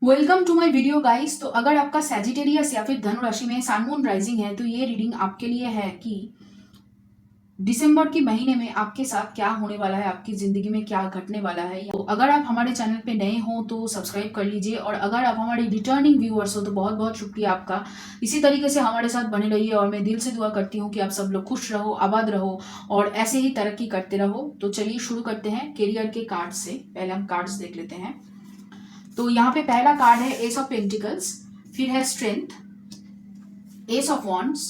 Welcome to my video guys. तो अगर आपका सैजिटेरियस या फिर धनु राशि में सन मून राइजिंग है तो ये रीडिंग आपके लिए है कि दिसंबर के महीने में आपके साथ क्या होने वाला है, आपकी जिंदगी में क्या घटने वाला है। तो अगर आप हमारे चैनल पे नए हो तो सब्सक्राइब कर लीजिए, और अगर आप हमारे रिटर्निंग व्यूअर्स हो तो बहुत बहुत शुक्रिया आपका। इसी तरीके से हमारे साथ बने रहिए और मैं दिल से दुआ करती हूँ कि आप सब लोग खुश रहो, आबाद रहो और ऐसे ही तरक्की करते रहो। तो चलिए शुरू करते हैं करियर के कार्ड से। पहले हम कार्ड्स देख लेते हैं। तो यहाँ पे पहला कार्ड है एस ऑफ पेंटिकल्स, फिर है strength, S of wands,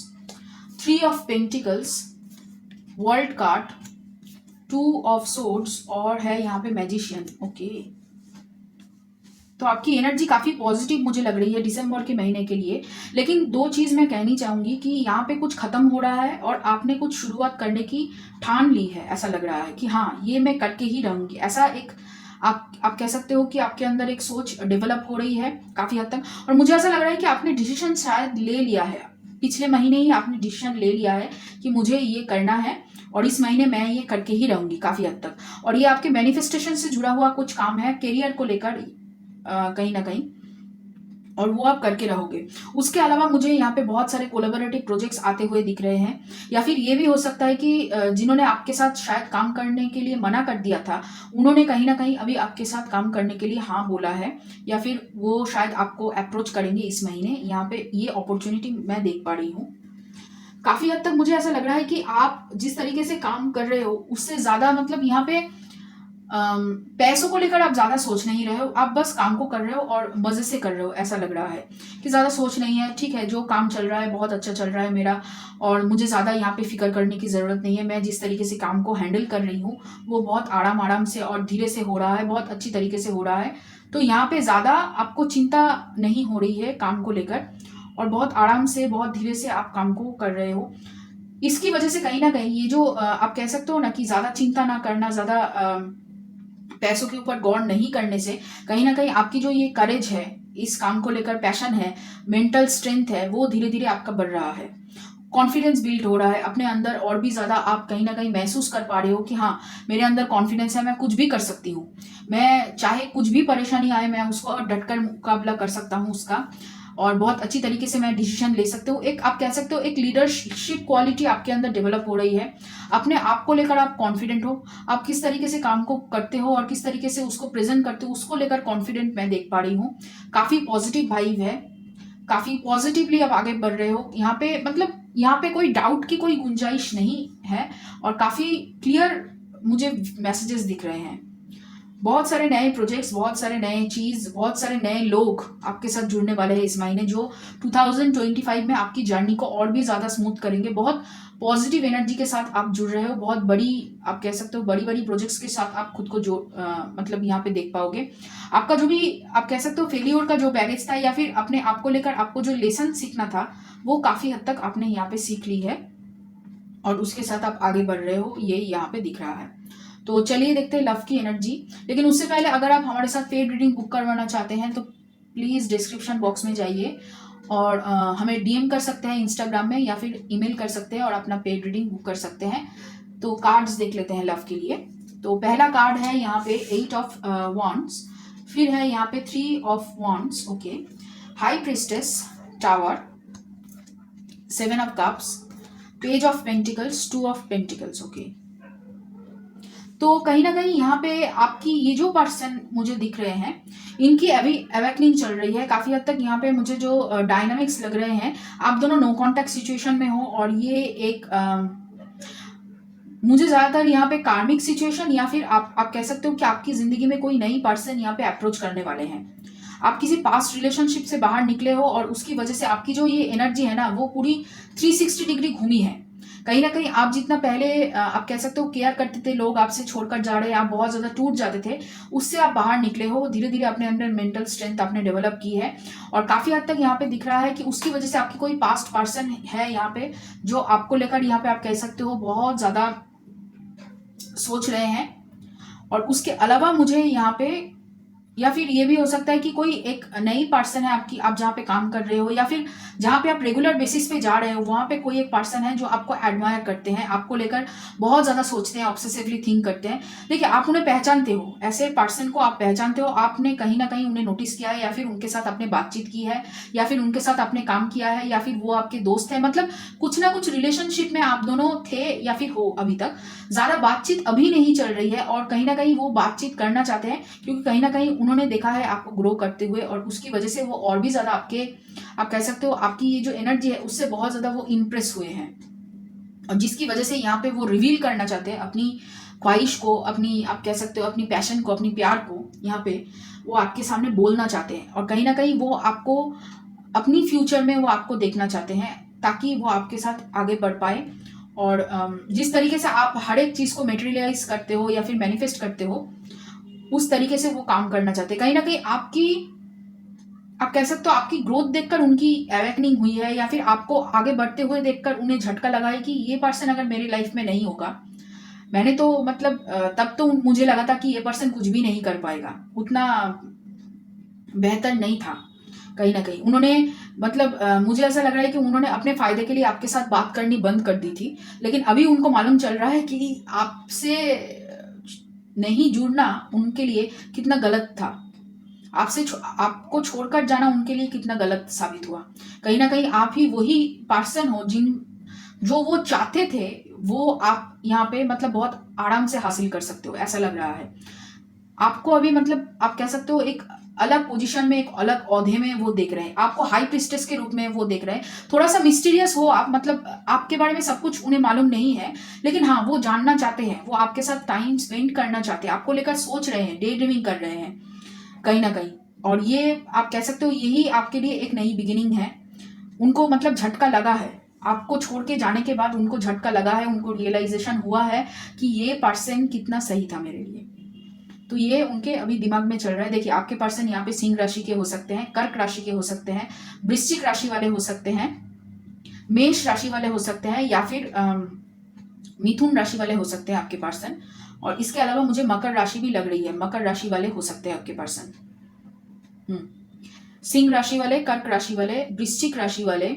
three of pentacles, world card, two of swords और है यहाँ पे मैजिशियन। ओके, तो आपकी एनर्जी काफी पॉजिटिव मुझे लग रही है दिसंबर के महीने के लिए। लेकिन दो चीज मैं कहनी चाहूंगी कि यहाँ पे कुछ खत्म हो रहा है और आपने कुछ शुरुआत करने की ठान ली है। ऐसा लग रहा है कि हाँ, ये मैं करके ही रहूंगी। ऐसा एक आप कह सकते हो कि आपके अंदर एक सोच डेवलप हो रही है काफी हद तक। और मुझे ऐसा लग रहा है कि आपने डिसीजन शायद ले लिया है, पिछले महीने ही आपने डिसीजन ले लिया है कि मुझे ये करना है और इस महीने मैं ये करके ही रहूंगी काफी हद तक। और ये आपके मैनिफेस्टेशन से जुड़ा हुआ कुछ काम है करियर को लेकर कहीं ना कहीं, और वो आप करके रहोगे। उसके अलावा मुझे यहाँ पे बहुत सारे कोलैबोरेटिव प्रोजेक्ट्स आते हुए दिख रहे हैं, या फिर ये भी हो सकता है कि जिन्होंने आपके साथ शायद काम करने के लिए मना कर दिया था, उन्होंने कहीं ना कहीं अभी आपके साथ काम करने के लिए हाँ बोला है, या फिर वो शायद आपको अप्रोच करेंगे इस महीने। यहाँ पे ये अपॉर्चुनिटी मैं देख पा रही हूँ। काफी हद तक मुझे ऐसा लग रहा है कि आप जिस तरीके से काम कर रहे हो उससे ज्यादा मतलब यहाँ पे पैसों को लेकर आप ज्यादा सोच नहीं रहे हो, आप बस काम को कर रहे हो और मजे से कर रहे हो। ऐसा लग रहा है कि ज्यादा सोच नहीं है। ठीक है, जो काम चल रहा है बहुत अच्छा चल रहा है मेरा, और मुझे ज्यादा यहाँ पे फिक्र करने की जरूरत नहीं है। मैं जिस तरीके से काम को हैंडल कर रही हूँ वो बहुत आराम आराम से और धीरे से हो रहा है, बहुत अच्छी तरीके से हो रहा है। तो यहाँ पे ज्यादा आपको चिंता नहीं हो रही है काम को लेकर, और बहुत आराम से बहुत धीरे से आप काम को कर रहे हो। इसकी वजह से कहीं ना कहीं ये जो आप कह सकते हो ना कि ज्यादा चिंता ना करना, ज्यादा पैसों के ऊपर गौर नहीं करने से कहीं ना कहीं आपकी जो ये करेज है, इस काम को लेकर पैशन है, मेंटल स्ट्रेंथ है, वो धीरे धीरे आपका बढ़ रहा है। कॉन्फिडेंस बिल्ड हो रहा है अपने अंदर, और भी ज्यादा आप कहीं ना कहीं महसूस कर पा रहे हो कि हाँ, मेरे अंदर कॉन्फिडेंस है, मैं कुछ भी कर सकती हूँ। मैं चाहे कुछ भी परेशानी आए मैं उसको डटकर मुकाबला कर सकता हूँ उसका, और बहुत अच्छी तरीके से मैं डिसीजन ले सकती हूँ। एक आप कह सकते हो एक लीडरशिप क्वालिटी आपके अंदर डेवलप हो रही है। अपने आप को लेकर आप कॉन्फिडेंट हो, आप किस तरीके से काम को करते हो और किस तरीके से उसको प्रेजेंट करते हो उसको लेकर कॉन्फिडेंट मैं देख पा रही हूँ। काफी पॉजिटिव वाइब है, काफी पॉजिटिवली आप आगे बढ़ रहे हो। यहाँ पे मतलब यहाँ पे कोई डाउट की कोई गुंजाइश नहीं है, और काफी क्लियर मुझे मैसेजेस दिख रहे हैं। बहुत सारे नए प्रोजेक्ट्स, बहुत सारे नए चीज, बहुत सारे नए लोग आपके साथ जुड़ने वाले हैं इस महीने, जो 2025 में आपकी जर्नी को और भी ज्यादा स्मूथ करेंगे। बहुत पॉजिटिव एनर्जी के साथ आप जुड़ रहे हो, बहुत बड़ी आप कह सकते हो बड़ी बड़ी प्रोजेक्ट्स के साथ आप खुद को जो मतलब यहाँ पे देख पाओगे। आपका जो भी आप कह सकते हो फेलियर का जो बैगेज था, या फिर अपने आप को लेकर आपको जो लेसन सीखना था, वो काफी हद तक आपने यहाँ पे सीख ली है, और उसके साथ आप आगे बढ़ रहे हो, ये यहाँ पे दिख रहा है। तो चलिए देखते हैं लव की एनर्जी। लेकिन उससे पहले अगर आप हमारे साथ पेड रीडिंग बुक करवाना चाहते हैं तो प्लीज डिस्क्रिप्शन बॉक्स में जाइए और हमें डीएम कर सकते हैं इंस्टाग्राम में, या फिर ईमेल कर सकते हैं और अपना पेड रीडिंग बुक कर सकते हैं। तो कार्ड्स देख लेते हैं लव के लिए। तो पहला कार्ड है यहाँ पे 8 ऑफ वॉन्ड्स, फिर है यहाँ पे 3 of wands, okay, high priestess, tower, 7 of cups, page of pentacles, 2 of pentacles, okay. तो कहीं ना कहीं यहाँ पे आपकी ये जो पर्सन मुझे दिख रहे हैं, इनकी अभी अवेकनिंग चल रही है काफी हद तक। यहाँ पे मुझे जो डायनामिक्स लग रहे हैं, आप दोनों नो कांटेक्ट सिचुएशन में हो, और ये एक मुझे ज्यादातर यहाँ पे कार्मिक सिचुएशन, या फिर आप कह सकते हो कि आपकी जिंदगी में कोई नई पर्सन यहाँ पे अप्रोच करने वाले हैं। आप किसी पास्ट रिलेशनशिप से बाहर निकले हो, और उसकी वजह से आपकी जो ये एनर्जी है ना, वो पूरी 360 डिग्री घूमी है। कहीं ना कहीं आप जितना पहले आप कह सकते हो केयर करते थे, लोग आपसे छोड़कर जा रहे, आप बहुत ज्यादा टूट जाते थे, उससे आप बाहर निकले हो। धीरे धीरे अपने अंदर मेंटल स्ट्रेंथ आपने डेवलप की है, और काफी हद तक यहाँ पे दिख रहा है कि उसकी वजह से आपकी कोई पास्ट पर्सन है यहाँ पे, जो आपको लेकर यहाँ पे आप कह सकते हो बहुत ज्यादा सोच रहे हैं। और उसके अलावा मुझे यहाँ पे या फिर ये भी हो सकता है कि कोई एक नई पर्सन है आपकी, आप जहाँ पे काम कर रहे हो या फिर जहाँ पे आप रेगुलर बेसिस पे जा रहे हो, वहाँ पे कोई एक पर्सन है जो आपको एडमायर करते हैं, आपको लेकर बहुत ज़्यादा सोचते हैं, ऑब्सेसिवली थिंक करते हैं। देखिए, आप उन्हें पहचानते हो, ऐसे पर्सन को आप पहचानते हो, आपने कहीं ना कहीं उन्हें नोटिस किया है, या फिर उनके साथ आपने बातचीत की है, या फिर उनके साथ आपने काम किया है, या फिर वो आपके दोस्त है, मतलब कुछ ना कुछ रिलेशनशिप में आप दोनों थे या फिर हो। अभी तक ज़्यादा बातचीत अभी नहीं चल रही है, और कहीं ना कहीं वो बातचीत करना चाहते हैं, क्योंकि कहीं ना कहीं उन्होंने देखा है आपको ग्रो करते हुए, और उसकी वजह से वो और भी ज़्यादा आपके, आप कह सकते हो आपकी ये जो एनर्जी है उससे बहुत ज़्यादा वो इम्प्रेस हुए हैं, और जिसकी वजह से यहाँ पे वो रिवील करना चाहते हैं अपनी ख्वाहिश को, अपनी, आप कह सकते हो अपनी पैशन को, अपनी प्यार को, यहाँ पे वो आपके सामने बोलना चाहते हैं, और कहीं ना कहीं वो आपको अपनी फ्यूचर में वो आपको देखना चाहते हैं, ताकि वो आपके साथ आगे बढ़ पाए। और जिस तरीके से आप हर एक चीज़ को मेटेरियलाइज करते हो या फिर मैनिफेस्ट करते हो, उस तरीके से वो काम करना चाहते हैं। कहीं ना कहीं आपकी, आप कह सकते हो आपकी ग्रोथ देखकर उनकी अवेकनिंग हुई है, या फिर आपको आगे बढ़ते हुए देखकर उन्हें झटका लगा है कि ये पर्सन अगर मेरी लाइफ में नहीं होगा, मैंने तो मतलब तब तो मुझे लगा था कि ये पर्सन कुछ भी नहीं कर पाएगा, उतना बेहतर नहीं था। कहीं ना कहीं उन्होंने मतलब मुझे ऐसा लग रहा है कि उन्होंने अपने फायदे के लिए आपके साथ बात करनी बंद कर दी थी, लेकिन अभी उनको मालूम चल रहा है कि आपसे नहीं जुड़ना उनके लिए कितना गलत था, आपको छोड़कर जाना उनके लिए कितना गलत साबित हुआ। कहीं ना कहीं आप ही वही पर्सन हो जो वो चाहते थे, वो आप यहाँ पे मतलब बहुत आराम से हासिल कर सकते हो, ऐसा लग रहा है आपको अभी। मतलब आप कह सकते हो एक अलग पोजीशन में, एक अलग औहदे में वो देख रहे हैं आपको, हाई प्रिस्टेस के रूप में वो देख रहे हैं। थोड़ा सा मिस्टीरियस हो आप, मतलब आपके बारे में सब कुछ उन्हें मालूम नहीं है, लेकिन हाँ वो जानना चाहते हैं, वो आपके साथ टाइम स्पेंड करना चाहते हैं, आपको लेकर सोच रहे हैं, डे ड्रीमिंग कर रहे हैं कहीं ना कहीं। और ये आप कह सकते हो यही आपके लिए एक नई बिगिनिंग है। उनको मतलब झटका लगा है, आपको छोड़ के जाने के बाद उनको झटका लगा है, उनको रियलाइजेशन हुआ है कि ये पर्सन कितना सही था मेरे लिए। तो ये उनके अभी दिमाग में चल रहा है। देखिए, आपके पर्सन यहाँ पे सिंह राशि के हो सकते हैं, कर्क राशि के हो सकते हैं, वृश्चिक राशि वाले हो सकते हैं, मेष राशि वाले हो सकते हैं, या फिर मिथुन राशि वाले हो सकते हैं आपके पर्सन। और इसके अलावा मुझे मकर राशि भी लग रही है, मकर राशि वाले हो सकते हैं आपके पर्सन। सिंह राशि वाले, कर्क राशि वाले, वृश्चिक राशि वाले,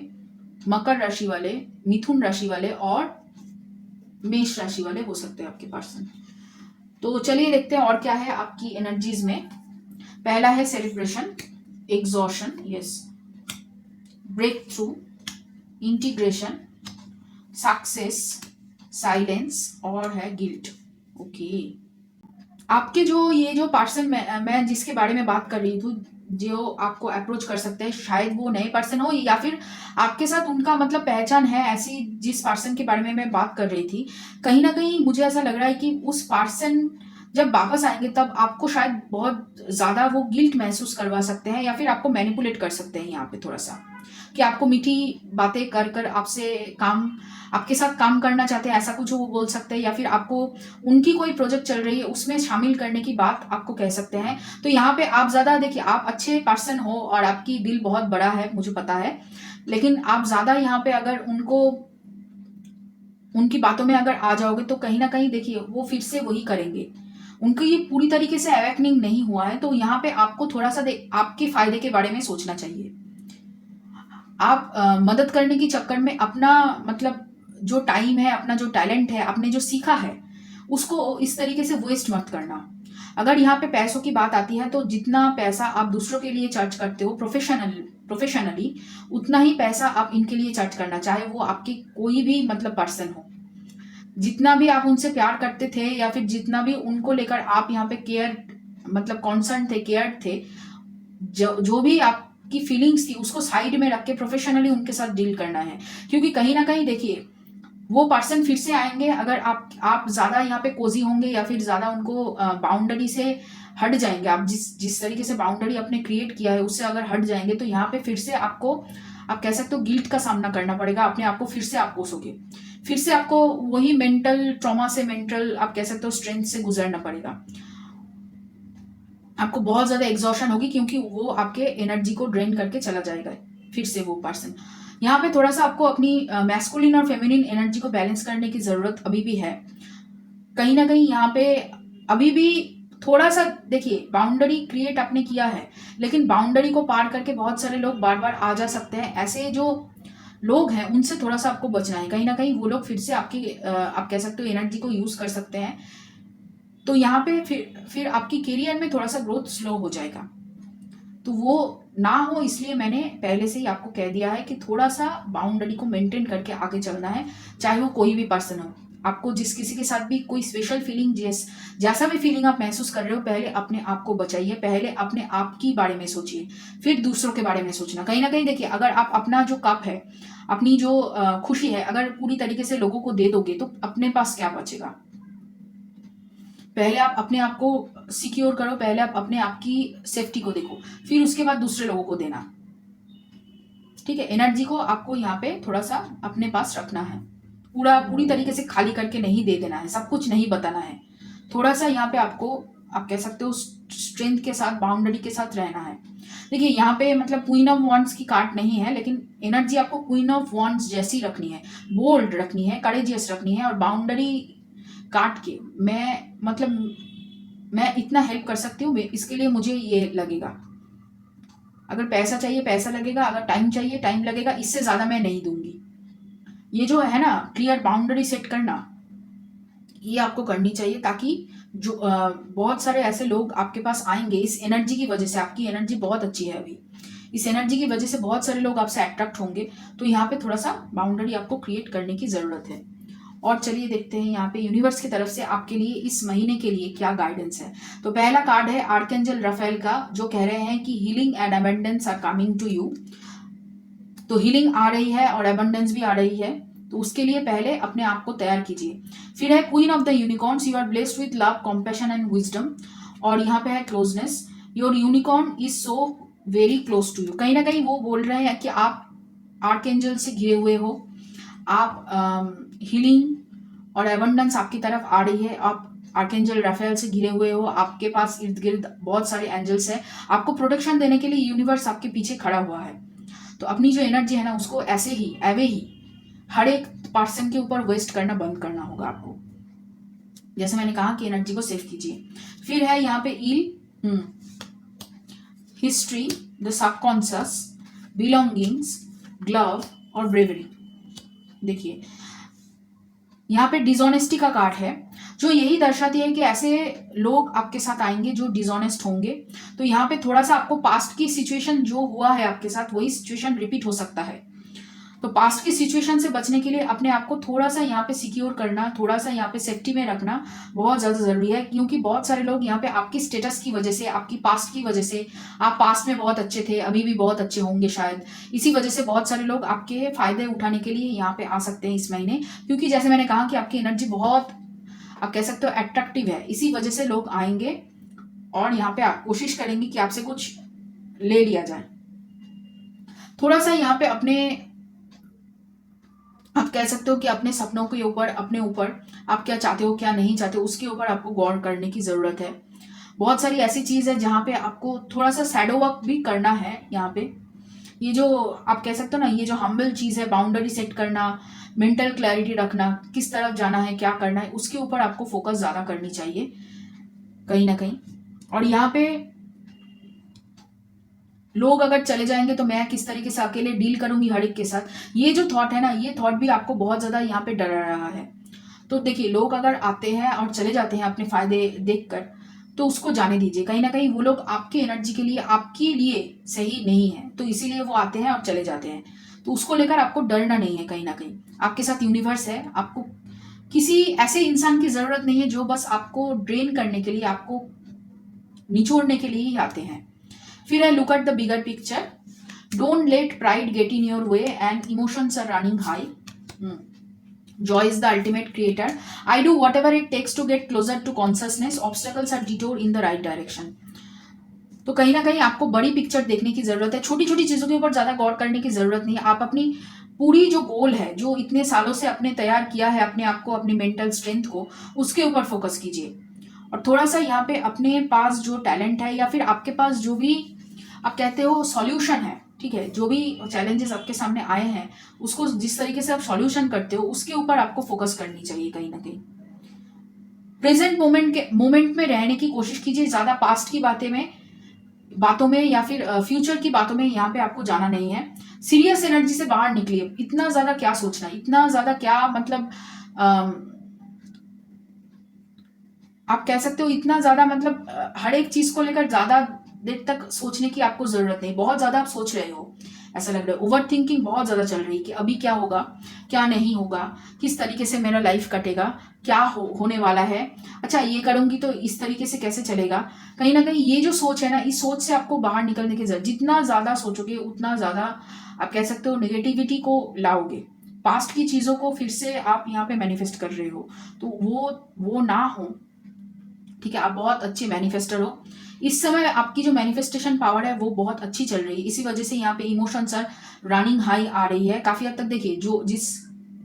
मकर राशि वाले, मिथुन राशि वाले और मेष राशि वाले हो सकते हैं आपके पर्सन। तो चलिए देखते हैं और क्या है आपकी एनर्जीज में। पहला है celebration, exhaustion, yes, breakthrough, integration, success, silence और है गिल्ट। ओके, आपके जो ये जो पर्सन मैं जिसके बारे में बात कर रही थी, जो आपको अप्रोच कर सकते हैं, शायद वो नए पर्सन हो, या फिर आपके साथ उनका मतलब पहचान है ऐसी, जिस पर्सन के बारे में मैं बात कर रही थी। कहीं ना कहीं मुझे ऐसा लग रहा है कि उस पर्सन जब वापस आएंगे तब आपको शायद बहुत ज़्यादा वो गिल्ट महसूस करवा सकते हैं, या फिर आपको मैनिपुलेट कर सकते हैं यहाँ पे थोड़ा सा, कि आपको मीठी बातें कर कर आपसे काम, आपके साथ काम करना चाहते हैं, ऐसा कुछ वो बोल सकते हैं, या फिर आपको उनकी कोई प्रोजेक्ट चल रही है उसमें शामिल करने की बात आपको कह सकते हैं। तो यहाँ पे आप ज़्यादा देखिए, आप अच्छे पर्सन हो और आपकी दिल बहुत बड़ा है, मुझे पता है, लेकिन आप ज़्यादा यहाँ पे अगर उनको, उनकी बातों में अगर आ जाओगे तो कहीं ना कहीं देखिए वो फिर से वही करेंगे। उनको ये पूरी तरीके से अवेकनिंग नहीं हुआ है, तो यहाँ पे आपको थोड़ा सा आपके फायदे के बारे में सोचना चाहिए। आप मदद करने के चक्कर में अपना मतलब जो टाइम है, अपना जो टैलेंट है, आपने जो सीखा है, उसको इस तरीके से वेस्ट मत करना। अगर यहाँ पे पैसों की बात आती है तो जितना पैसा आप दूसरों के लिए चार्ज करते हो प्रोफेशनली, उतना ही पैसा आप इनके लिए चार्ज करना, चाहे वो आपकी कोई भी मतलब पर्सन हो। जितना भी आप उनसे प्यार करते थे, या फिर जितना भी उनको लेकर आप यहाँ पे केयर मतलब कॉन्सर्न थे, केयर थे, जो भी आपकी फीलिंग्स थी उसको साइड में रख के प्रोफेशनली उनके साथ डील करना है। क्योंकि कहीं ना कहीं देखिए वो पर्सन फिर से आएंगे, अगर आप ज्यादा यहाँ पे कोजी होंगे, या फिर ज्यादा उनको बाउंड्री से हट जाएंगे, आप जिस तरीके से बाउंड्री आपने क्रिएट किया है उससे अगर हट जाएंगे, तो यहाँ पे फिर से आपको, आप कह सकते हो गिल्ट का सामना करना पड़ेगा, अपने आप को फिर से आप कोसोगे, फिर से आपको वही मेंटल ट्रॉमा से, मेंटल आप कह सकते हो स्ट्रेंथ से गुजरना पड़ेगा। आपको बहुत ज्यादा एग्जॉशन होगी, क्योंकि वो आपके एनर्जी को ड्रेन करके चला जाएगा फिर से वो पर्सन। यहाँ पे थोड़ा सा आपको अपनी मैस्कुलिन और फेमिनिन एनर्जी को बैलेंस करने की जरूरत अभी भी है। कहीं ना कहीं यहाँ पे अभी भी थोड़ा सा देखिए, बाउंड्री क्रिएट आपने किया है, लेकिन बाउंड्री को पार करके बहुत सारे लोग बार बार आ जा सकते हैं। ऐसे जो लोग हैं उनसे थोड़ा सा आपको बचना है। कहीं ना कहीं वो लोग फिर से आपकी आप कह सकते हो एनर्जी को यूज कर सकते हैं। तो यहाँ पे फिर आपकी करियर में थोड़ा सा ग्रोथ स्लो हो जाएगा। तो वो ना हो, इसलिए मैंने पहले से ही आपको कह दिया है कि थोड़ा सा बाउंड्री को मेंटेन करके आगे चलना है, चाहे वो कोई भी पर्सन हो। आपको जिस किसी के साथ भी कोई स्पेशल फीलिंग, जैसा भी फीलिंग आप महसूस कर रहे हो, पहले अपने आप को बचाइए, पहले अपने आप के बारे में सोचिए, फिर दूसरों के बारे में सोचना। कहीं ना कहीं देखिए, अगर आप अपना जो कप है, अपनी जो खुशी है, अगर पूरी तरीके से लोगों को दे दोगे तो अपने पास क्या बचेगा। पहले आप अपने आप को सिक्योर करो, पहले आप अपने आप की सेफ्टी को देखो, फिर उसके बाद दूसरे लोगों को देना। ठीक है, एनर्जी को आपको यहाँ पे थोड़ा सा अपने पास रखना है, पूरी तरीके से खाली करके नहीं दे देना है, सब कुछ नहीं बताना है। थोड़ा सा यहाँ पे आपको, आप कह सकते हो स्ट्रेंथ के साथ, बाउंड्री के साथ रहना है। देखिए यहाँ पे मतलब क्वीन ऑफ वॉन्ड्स की कार्ड नहीं है, लेकिन एनर्जी आपको क्वीन ऑफ वॉन्ड्स जैसी रखनी है, बोल्ड रखनी है, करेजियस रखनी है। और बाउंड्री काट के मैं इतना हेल्प कर सकती हूँ, इसके लिए मुझे ये लगेगा। अगर पैसा चाहिए पैसा लगेगा, अगर टाइम चाहिए टाइम लगेगा, इससे ज़्यादा मैं नहीं दूंगी। ये जो है ना क्लियर बाउंड्री सेट करना, ये आपको करनी चाहिए, ताकि जो बहुत सारे ऐसे लोग आपके पास आएंगे इस एनर्जी की वजह से। आपकी एनर्जी बहुत अच्छी है अभी, इस एनर्जी की वजह से बहुत सारे लोग आपसे अट्रैक्ट होंगे। तो यहाँ पे थोड़ा सा बाउंड्री आपको क्रिएट करने की ज़रूरत है। और चलिए देखते हैं यहाँ पे यूनिवर्स की तरफ से आपके लिए इस महीने के लिए क्या गाइडेंस है। तो पहला कार्ड है आर्कएंजल राफेल का, जो कह रहे हैं कि healing and abundance are coming to you. तो हीलिंग आ रही है और अबंडेंस भी आ रही है, तो उसके लिए पहले अपने आप को तैयार कीजिए। फिर है queen of the unicorns, you are blessed with love, compassion and wisdom. और यहाँ पे है closeness, your unicorn is so very close to you. कहीं ना कहीं वो बोल रहे हैं कि आप आर्कएंजल से घिरे हुए हो, आप हीलिंग और एबंडेंस आपकी तरफ आ रही है, आप आर्कएंजल राफेल से घिरे हुए हो, आपके पास इर्द गिर्द बहुत सारे एंजल्स हैं, आपको प्रोटेक्शन देने के लिए यूनिवर्स आपके पीछे खड़ा हुआ है। तो अपनी जो एनर्जी है ना, उसको ऐसे ही एवे ही हर एक पर्सन के ऊपर वेस्ट करना बंद करना होगा आपको। जैसे मैंने कहा कि एनर्जी को सेव कीजिए। फिर है यहाँ पे eel, history, the subconscious, belongings, glove और ब्रेवरी। देखिए यहाँ पे डिसऑनेस्टी का कार्ड है, जो यही दर्शाती है कि ऐसे लोग आपके साथ आएंगे जो डिसऑनेस्ट होंगे। तो यहाँ पे थोड़ा सा आपको पास्ट की सिचुएशन जो हुआ है आपके साथ, वही सिचुएशन रिपीट हो सकता है। तो पास्ट की सिचुएशन से बचने के लिए अपने आप को थोड़ा सा यहाँ पे सिक्योर करना, थोड़ा सा यहाँ पे सेफ्टी में रखना बहुत ज़्यादा ज़रूरी है। क्योंकि बहुत सारे लोग यहाँ पे आपकी स्टेटस की वजह से, आपकी पास्ट की वजह से, आप पास्ट में बहुत अच्छे थे, अभी भी बहुत अच्छे होंगे शायद, इसी वजह से बहुत सारे लोग आपके फ़ायदे उठाने के लिए यहाँ पे आ सकते हैं इस महीने। क्योंकि जैसे मैंने कहा कि आपकी एनर्जी बहुत, आप कह सकते हो अट्रैक्टिव है, इसी वजह से लोग आएंगे और यहाँ पे आप कोशिश करेंगे कि आपसे कुछ ले लिया जाए। थोड़ा सा यहाँ पे अपने, आप कह सकते हो कि अपने सपनों के ऊपर, अपने ऊपर आप क्या चाहते हो क्या नहीं चाहते हो, उसके ऊपर आपको गौर करने की ज़रूरत है। बहुत सारी ऐसी चीज़ है जहाँ पे आपको थोड़ा सा शैडो वर्क भी करना है। यहाँ पे ये जो आप कह सकते हो ना, ये जो हम्बल चीज़ है, बाउंड्री सेट करना, मेंटल क्लैरिटी रखना, किस तरफ जाना है, क्या करना है, उसके ऊपर आपको फोकस ज़्यादा करनी चाहिए कहीं ना कहीं। और यहाँ पे लोग अगर चले जाएंगे तो मैं किस तरीके से अकेले डील करूंगी हर एक के साथ, ये जो थॉट है ना, ये थॉट भी आपको बहुत ज़्यादा यहाँ पे डरा रहा है। तो देखिए, लोग अगर आते हैं और चले जाते हैं अपने फायदे देखकर, तो उसको जाने दीजिए। कहीं ना कहीं वो लोग आपकी एनर्जी के लिए, आपके लिए सही नहीं है, तो इसीलिए वो आते हैं और चले जाते हैं। तो उसको लेकर आपको डरना नहीं है। कहीं ना कहीं आपके साथ यूनिवर्स है, आपको किसी ऐसे इंसान की ज़रूरत नहीं है जो बस आपको ड्रेन करने के लिए, आपको निचोड़ने के लिए ही आते हैं। फिर है look at the bigger picture, don't let pride get in your way and emotions are running high, joy is the ultimate creator, I do whatever it takes to get closer to consciousness, obstacles are detour in the right direction। तो कहीं ना कहीं आपको बड़ी picture देखने की जरूरत है, छोटी छोटी चीजों के ऊपर ज्यादा गौर करने की जरूरत नहीं है। आप अपनी पूरी जो गोल है, जो इतने सालों से आपने तैयार किया है अपने आप को, अपनी मेंटल स्ट्रेंथ को, उसके ऊपर फोकस कीजिए। और थोड़ा सा यहाँ पे अपने पास जो टैलेंट है, या फिर आपके पास जो भी आप कहते हो सॉल्यूशन है, ठीक है, जो भी चैलेंजेस आपके सामने आए हैं, उसको जिस तरीके से आप सॉल्यूशन करते हो, उसके ऊपर आपको फोकस करनी चाहिए कहीं ना कहीं। प्रेजेंट मोमेंट में रहने की कोशिश कीजिए। ज़्यादा पास्ट की बातों में या फिर फ्यूचर की बातों में यहाँ पे आपको जाना नहीं है। सीरियस एनर्जी से बाहर निकलिए। इतना ज़्यादा क्या सोचना, इतना ज़्यादा क्या मतलब आप कह सकते हो इतना ज़्यादा मतलब हर एक चीज़ को लेकर ज़्यादा देर तक सोचने की आपको ज़रूरत नहीं। बहुत ज़्यादा आप सोच रहे हो, ऐसा लग रहा है। ओवर थिंकिंग बहुत ज़्यादा चल रही है कि अभी क्या होगा, क्या नहीं होगा, किस तरीके से मेरा लाइफ कटेगा, क्या होने वाला है, अच्छा ये करूँगी तो इस तरीके से कैसे चलेगा। कहीं ना कहीं ये जो सोच है ना, इस सोच से आपको बाहर निकलने की जरूरत। जितना ज़्यादा सोचोगे उतना ज़्यादा आप कह सकते हो नेगेटिविटी को लाओगे। पास्ट की चीज़ों को फिर से आप यहाँ पे मैनिफेस्ट कर रहे हो, तो वो ना हो। ठीक है, आप बहुत अच्छे मैनिफेस्टर हो। इस समय आपकी जो मैनिफेस्टेशन पावर है वो बहुत अच्छी चल रही है। इसी वजह से यहाँ पे इमोशंस आर रनिंग हाई आ रही है काफी हद तक। देखिए, जो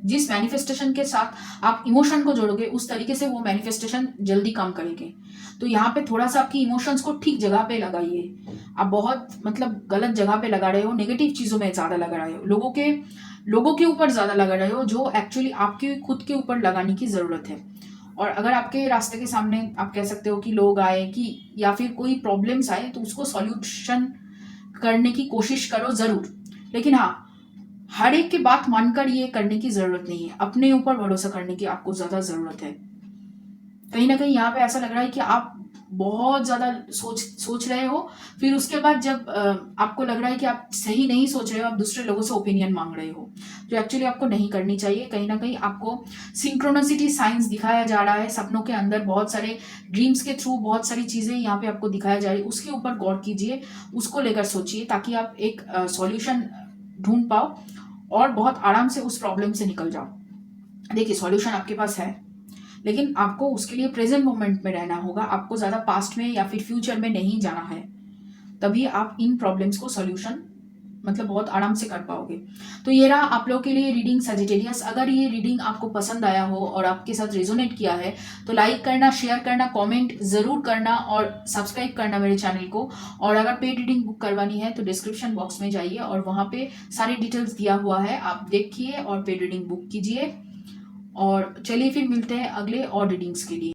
जिस मैनिफेस्टेशन के साथ आप इमोशन को जोड़ोगे उस तरीके से वो मैनिफेस्टेशन जल्दी काम करेंगे। तो यहाँ पे थोड़ा सा आपकी इमोशंस को ठीक जगह पे लगाइए। आप बहुत मतलब गलत जगह पे लगा रहे हो, नेगेटिव चीजों में ज्यादा लगा रहे हो, लोगों के ऊपर ज्यादा लगा रहे हो, जो एक्चुअली आपके खुद के ऊपर लगाने की जरूरत है। और अगर आपके रास्ते के सामने आप कह सकते हो कि लोग आए कि या फिर कोई प्रॉब्लम्स आए तो उसको सॉल्यूशन करने की कोशिश करो जरूर। लेकिन हाँ, हर एक की बात मानकर ये करने की जरूरत नहीं है। अपने ऊपर भरोसा करने की आपको ज्यादा जरूरत है। कहीं ना कहीं यहाँ पे ऐसा लग रहा है कि आप बहुत ज्यादा सोच रहे हो, फिर उसके बाद जब आपको लग रहा है कि आप सही नहीं सोच रहे हो, आप दूसरे लोगों से ओपिनियन मांग रहे हो, जो एक्चुअली आपको नहीं करनी चाहिए। कहीं ना कहीं आपको सिंक्रोनिसिटी साइंस दिखाया जा रहा है। सपनों के अंदर बहुत सारे ड्रीम्स के थ्रू बहुत सारी चीजें यहाँ पे आपको दिखाया जा रही है। उसके ऊपर गौर कीजिए, उसको लेकर सोचिए, ताकि आप एक सॉल्यूशन ढूंढ पाओ और बहुत आराम से उस प्रॉब्लम से निकल जाओ। देखिए, सॉल्यूशन आपके पास है, लेकिन आपको उसके लिए प्रेजेंट मोमेंट में रहना होगा। आपको ज़्यादा पास्ट में या फिर फ्यूचर में नहीं जाना है। तभी आप इन प्रॉब्लम्स को सॉल्यूशन मतलब बहुत आराम से कर पाओगे। तो ये रहा आप लोगों के लिए रीडिंग सजिटेरियस। अगर ये रीडिंग आपको पसंद आया हो और आपके साथ रेजोनेट किया है तो लाइक करना, शेयर करना, कमेंट जरूर करना और सब्सक्राइब करना मेरे चैनल को। और अगर पेड रीडिंग बुक करवानी है तो डिस्क्रिप्शन बॉक्स में जाइए और वहाँ पे सारी डिटेल्स दिया हुआ है, आप देखिए और पेड रीडिंग बुक कीजिए। और चलिए फिर मिलते हैं अगले और रीडिंग्स के लिए।